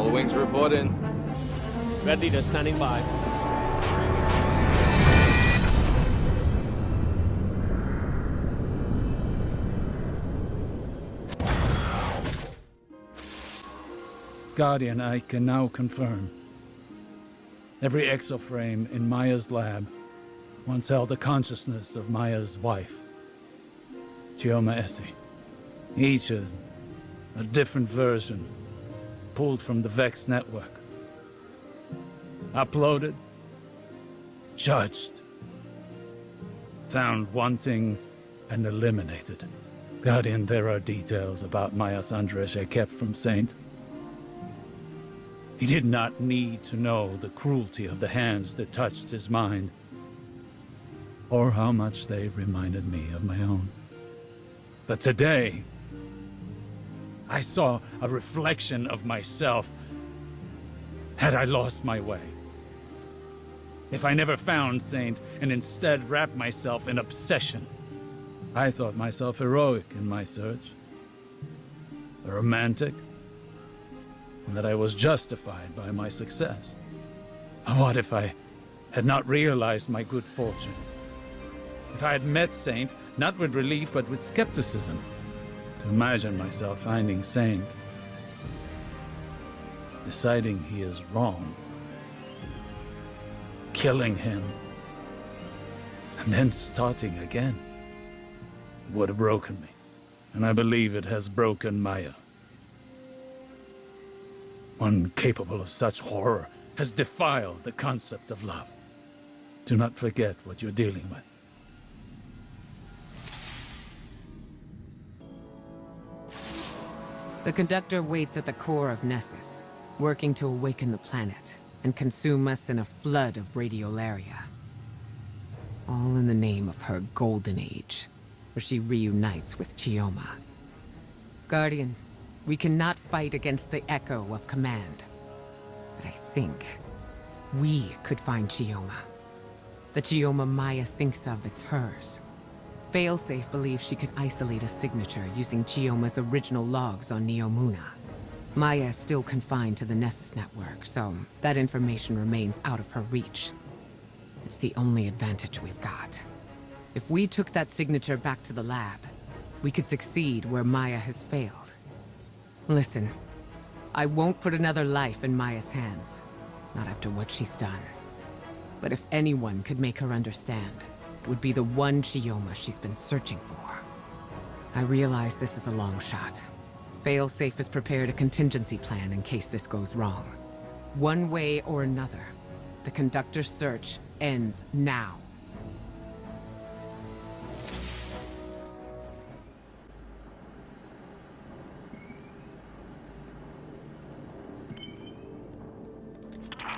All wings report in. Red leader standing by. Guardian, I can now confirm. Every exoframe in Maya's lab once held the consciousness of Maya's wife, Chioma Essie. Each a different version, pulled from the Vex network. Uploaded, judged, found wanting, and eliminated. Guardian, there are details about Maya's Andreshe kept from Saint. He did not need to know the cruelty of the hands that touched his mind, or how much they reminded me of my own. But today, I saw a reflection of myself had I lost my way. If I never found Saint and instead wrapped myself in obsession, I thought myself heroic in my search, a romantic, and that I was justified by my success. What if I had not realized my good fortune? If I had met Saint, not with relief, but with skepticism, to imagine myself finding Saint, deciding he is wrong, killing him, and then starting again, would have broken me. And I believe it has broken Maya. One capable of such horror has defiled the concept of love. Do not forget what you're dealing with. The Conductor waits at the core of Nessus, working to awaken the planet and consume us in a flood of radiolaria. All in the name of her Golden Age, where she reunites with Chioma. Guardian, we cannot fight against the echo of command. But I think we could find Chioma. The Chioma Maya thinks of as hers. Failsafe believes she could isolate a signature using Chioma's original logs on Neomuna. Maya is still confined to the Nessus network, so that information remains out of her reach. It's the only advantage we've got. If we took that signature back to the lab, we could succeed where Maya has failed. Listen, I won't put another life in Maya's hands. Not after what she's done. But if anyone could make her understand, it would be the one Chioma she's been searching for. I realize this is a long shot. Failsafe has prepared a contingency plan in case this goes wrong. One way or another, the Conductor's search ends now.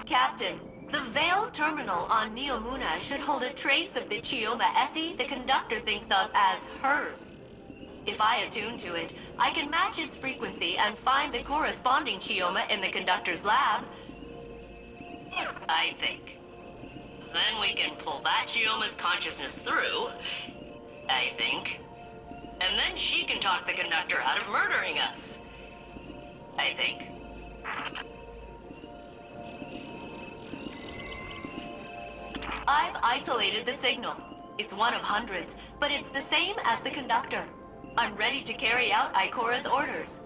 Captain, the Veil terminal on Neomuna should hold a trace of the Chioma Essie the Conductor thinks of as hers. If I attune to it, I can match its frequency and find the corresponding Chioma in the Conductor's lab. I think. Then we can pull that Chioma's consciousness through, I think. And then she can talk the Conductor out of murdering us. I think. I've isolated the signal. It's one of hundreds, but it's the same as the Conductor. I'm ready to carry out Ikora's orders.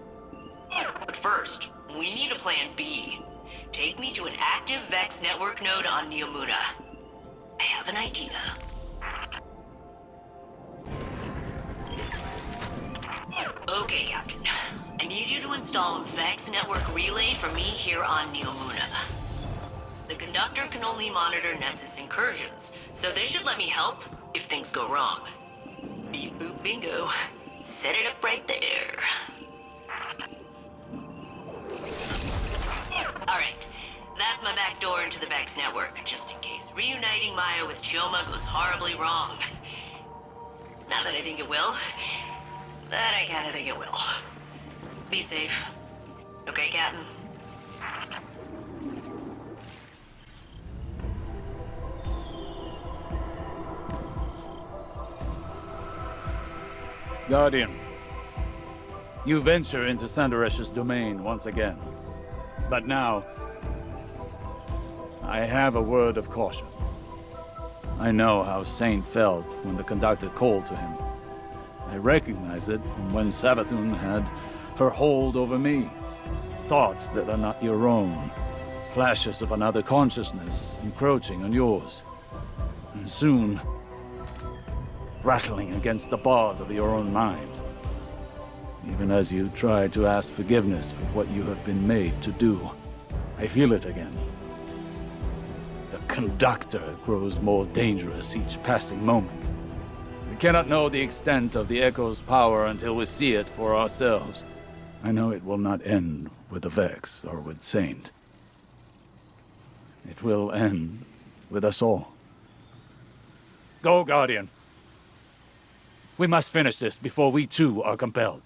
But first, we need a plan B. Take me to an active Vex network node on Neomuna. I have an idea. Okay, Captain. I need you to install a Vex network relay for me here on Neomuna. The Conductor can only monitor Nessus incursions, so they should let me help if things go wrong. Beep boop bingo. Set it up right there. Alright, that's my back door into the Vex network, just in case reuniting Maya with Chioma goes horribly wrong. Not that I think it will. But I kinda think it will. Be safe. Okay, Captain? Guardian, you venture into Sandaresh's domain once again. But now, I have a word of caution. I know how Saint felt when the conductor called to him. I recognize it from when Savathun had her hold over me. Thoughts that are not your own. Flashes of another consciousness encroaching on yours. And soon, rattling against the bars of your own mind. Even as you try to ask forgiveness for what you have been made to do. I feel it again. The conductor grows more dangerous each passing moment. We cannot know the extent of the Echo's power until we see it for ourselves. I know it will not end with the Vex or with Saint. It will end with us all. Go, Guardian. We must finish this before we too are compelled.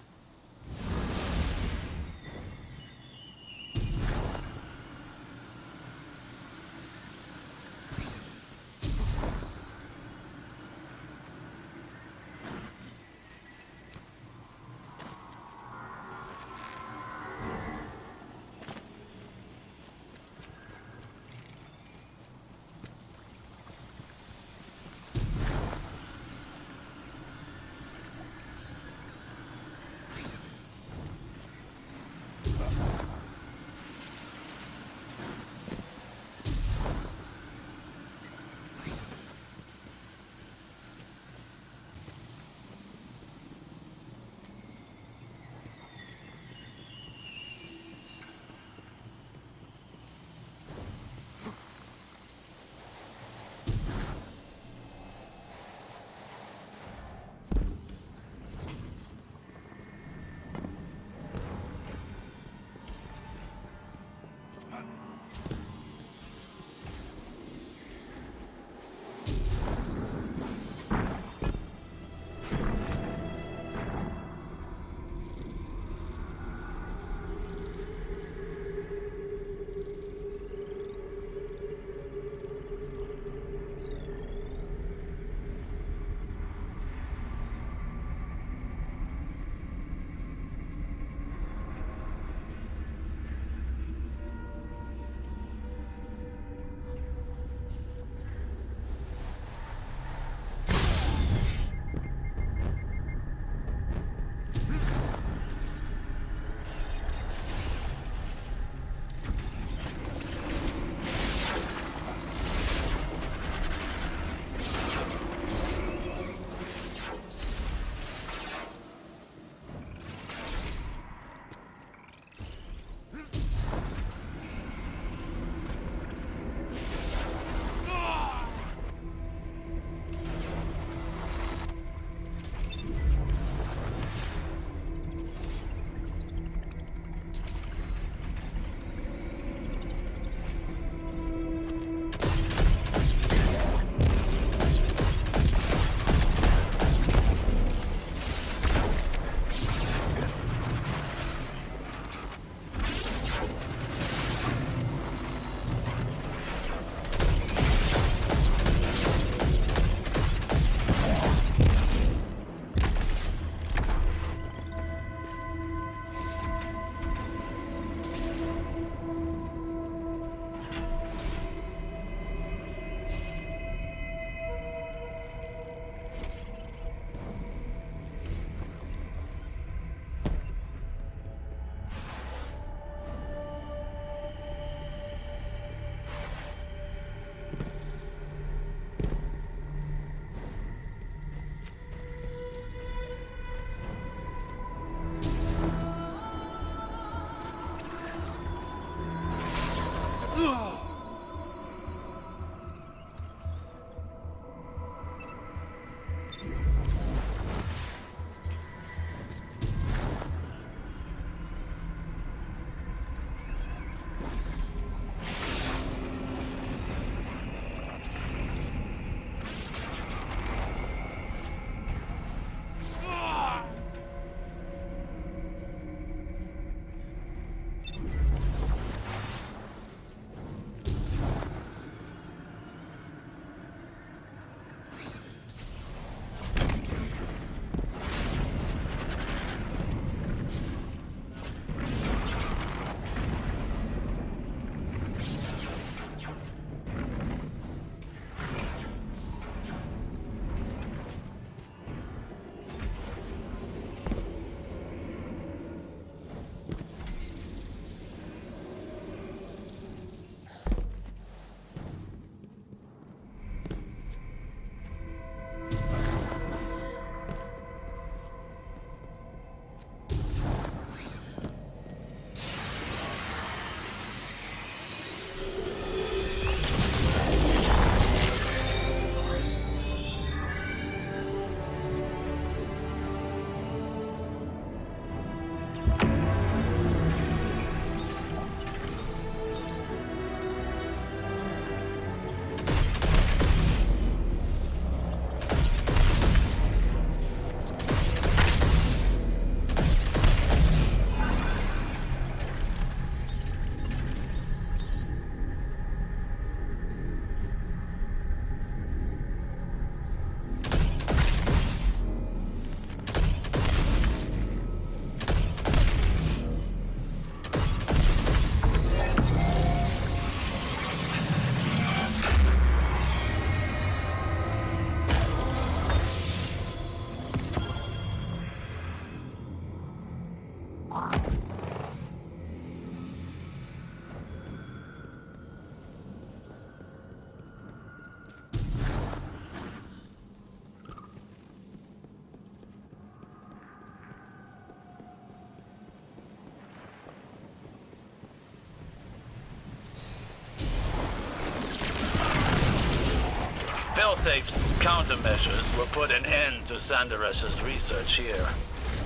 failsafe's countermeasures will put an end to Sanderesh's research here.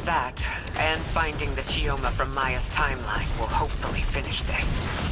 That, and finding the Chioma from Maya's timeline will hopefully finish this.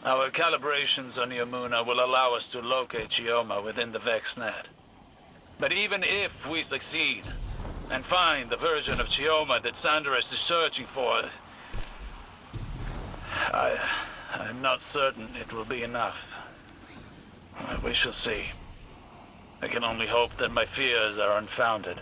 Our calibrations on Yamuna will allow us to locate Chioma within the Vex net. But even if we succeed, and find the version of Chioma that Sanderus is searching for, I'm not certain it will be enough. We shall see. I can only hope that my fears are unfounded.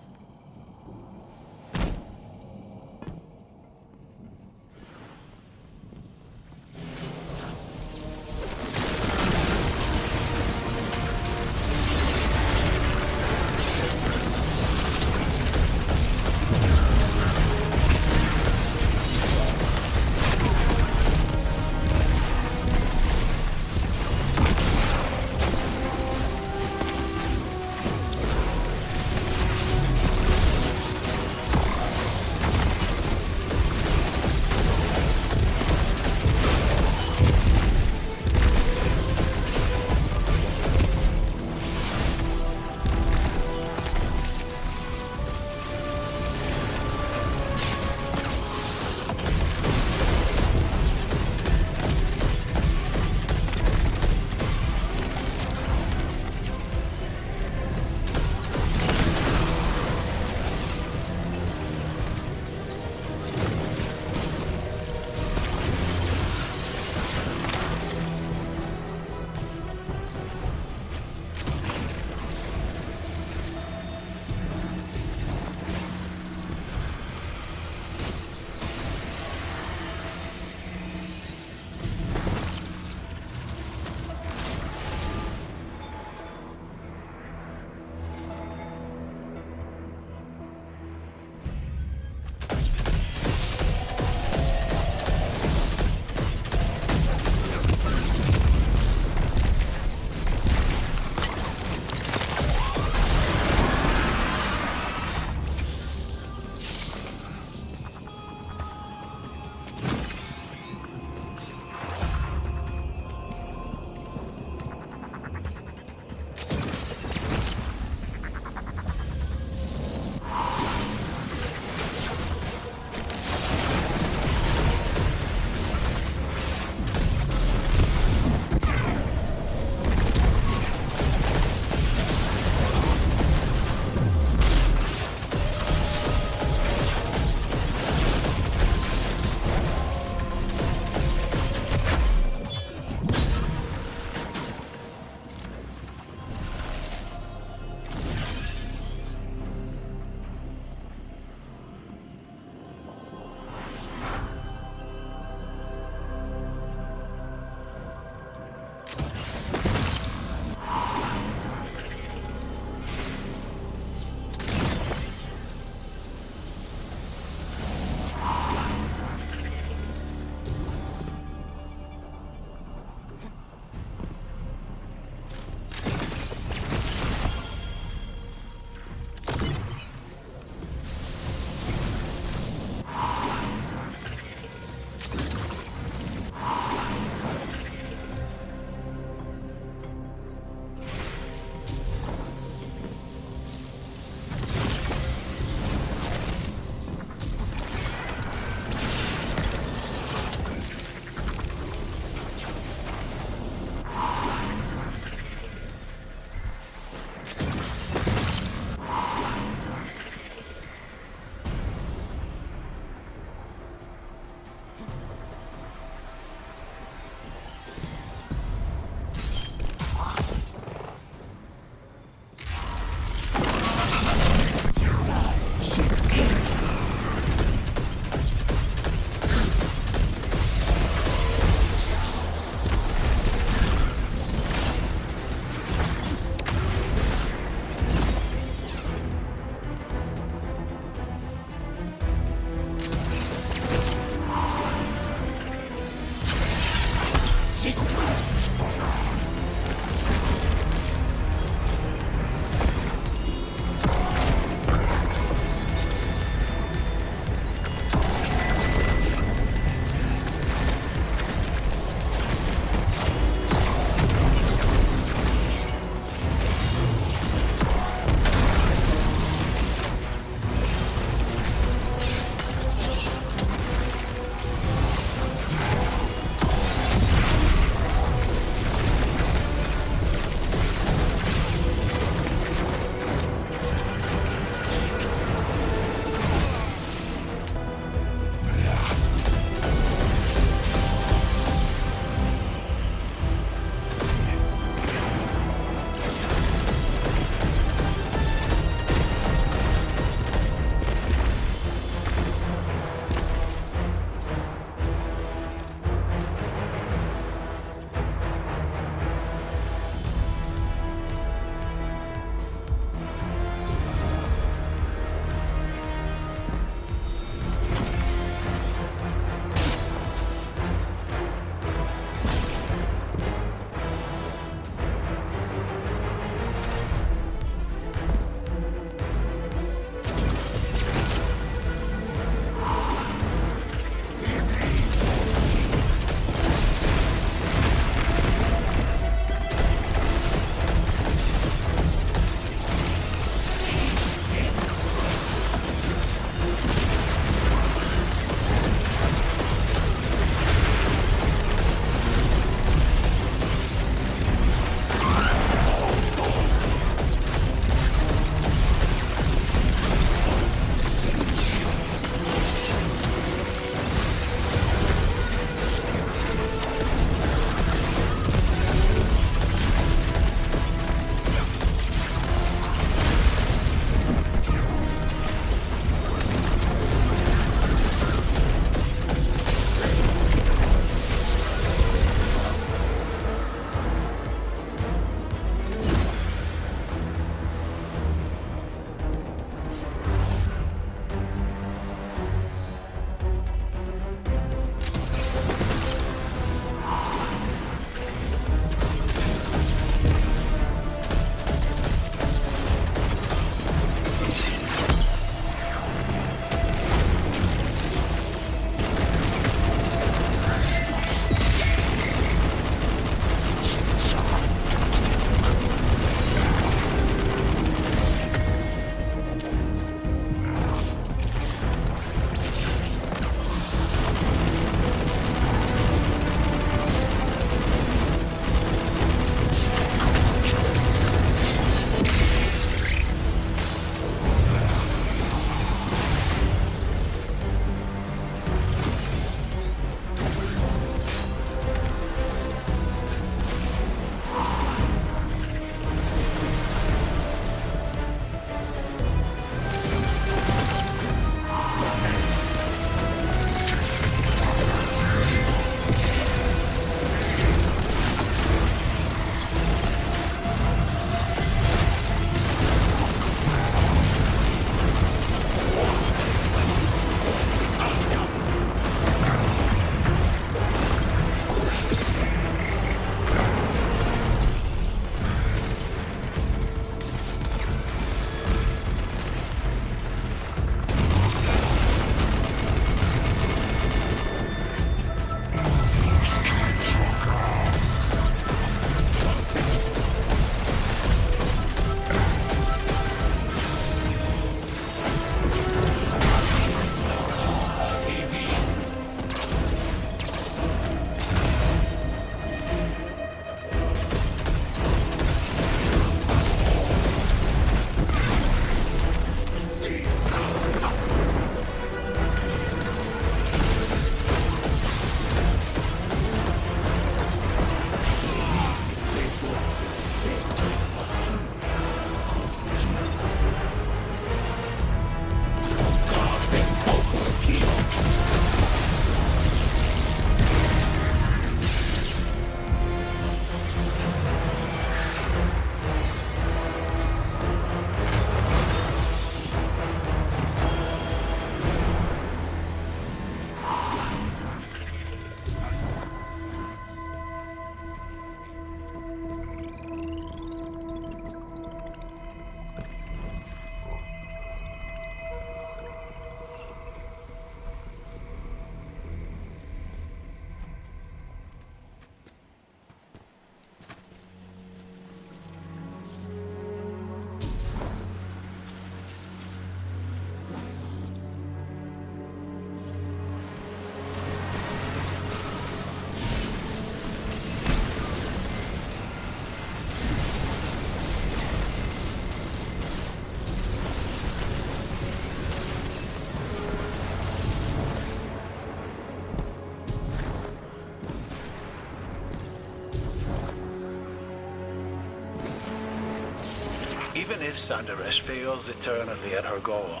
Even if Sandaresh fails eternally at her goal,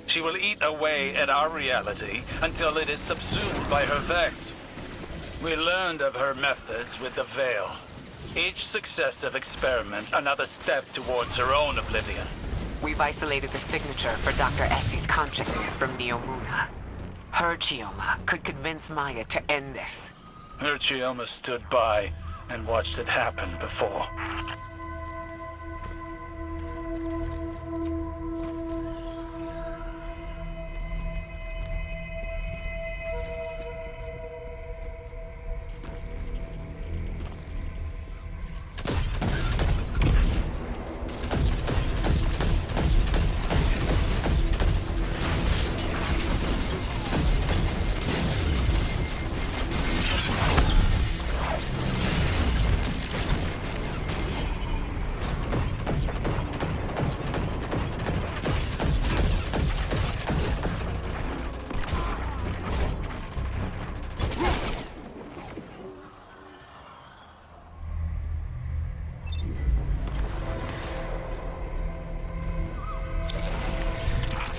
she will eat away at our reality until it is subsumed by her vex. We learned of her methods with the Veil. Each successive experiment another step towards her own oblivion. We've isolated the signature for Dr. Essie's consciousness from Neomuna. Her Chioma could convince Maya to end this. Her Chioma stood by and watched it happen before.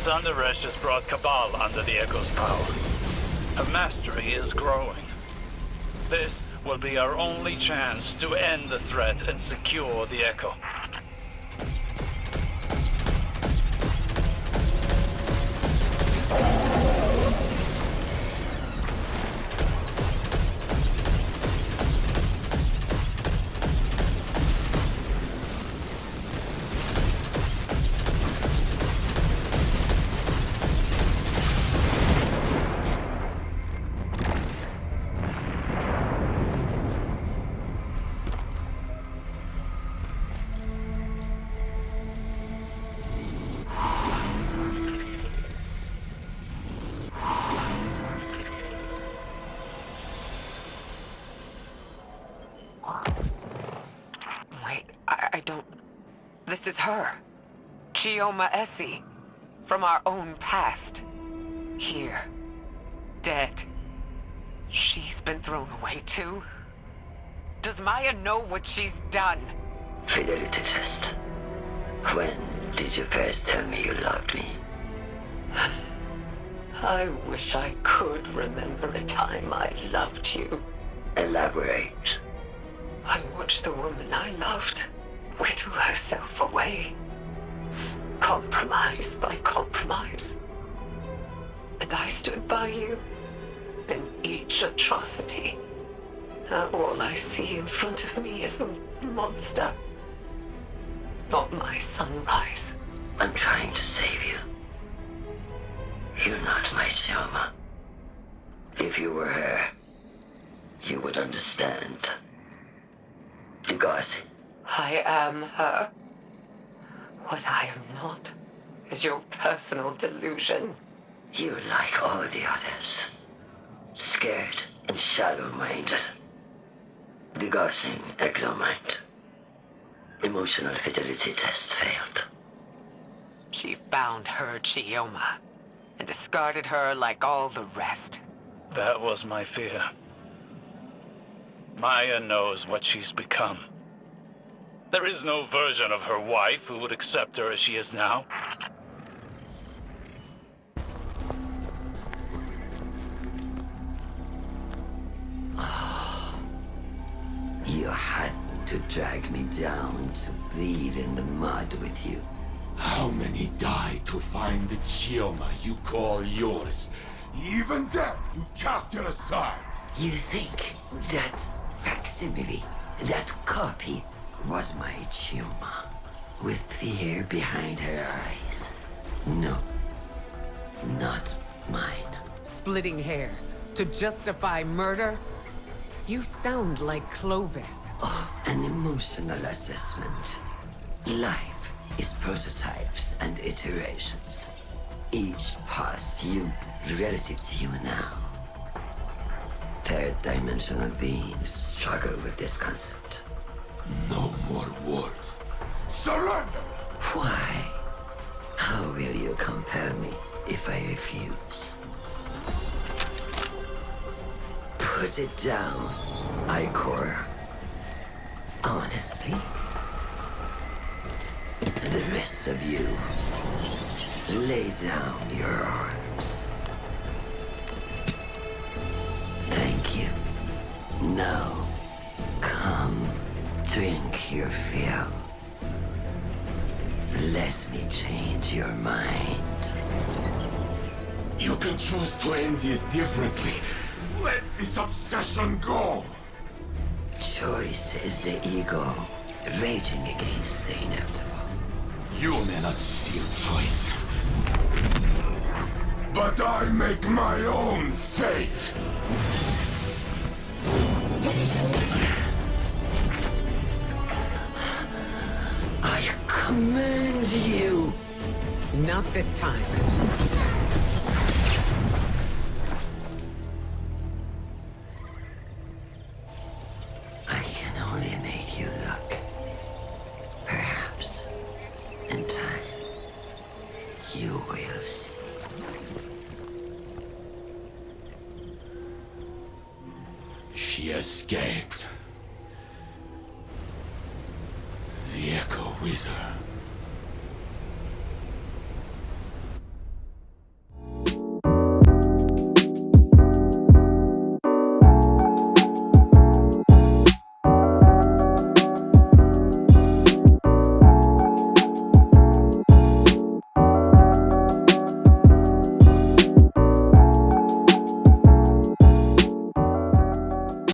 Sandaresh has brought Cabal under the Echo's power. Her mastery is growing. This will be our only chance to end the threat and secure the Echo. This is her. Chioma Essie. From our own past. Here. Dead. She's been thrown away too. Does Maya know what she's done? Fidelity test. When did you first tell me you loved me? I wish I could remember a time I loved you. Elaborate. I watched the woman I loved whittle herself away. Compromise by compromise. And I stood by you in each atrocity. Now all I see in front of me is a monster. Not my sunrise. I'm trying to save you. You're not my Chioma. If you were her, you would understand. Degassi. I am her. What I am not is your personal delusion. You're like all the others. Scared and shallow-minded. Degassing exomind. Emotional fidelity test failed. She found her Chioma and discarded her like all the rest. That was my fear. Maya knows what she's become. There is no version of her wife who would accept her as she is now. You had to drag me down to bleed in the mud with you. How many died to find the Chioma you call yours? Even then, you cast it aside. You think that facsimile, that copy, was my Chioma, with fear behind her eyes? No, not mine. Splitting hairs to justify murder? You sound like Clovis. Oh, an emotional assessment. Life is prototypes and iterations. Each past you relative to you now. Third-dimensional beings struggle with this concept. No more words. Surrender! Why? How will you compel me if I refuse? Put it down, Icor. Honestly, the rest of you, lay down your arms. Thank you. Now, come, drink your fill. Let me change your mind. You can choose to end this differently. Let this obsession go. Choice is the ego raging against the inevitable. You may not see a choice. But I make my own fate. I command you. Not this time. I can only make you look. Perhaps, in time, you will see. She escaped. The echo with her.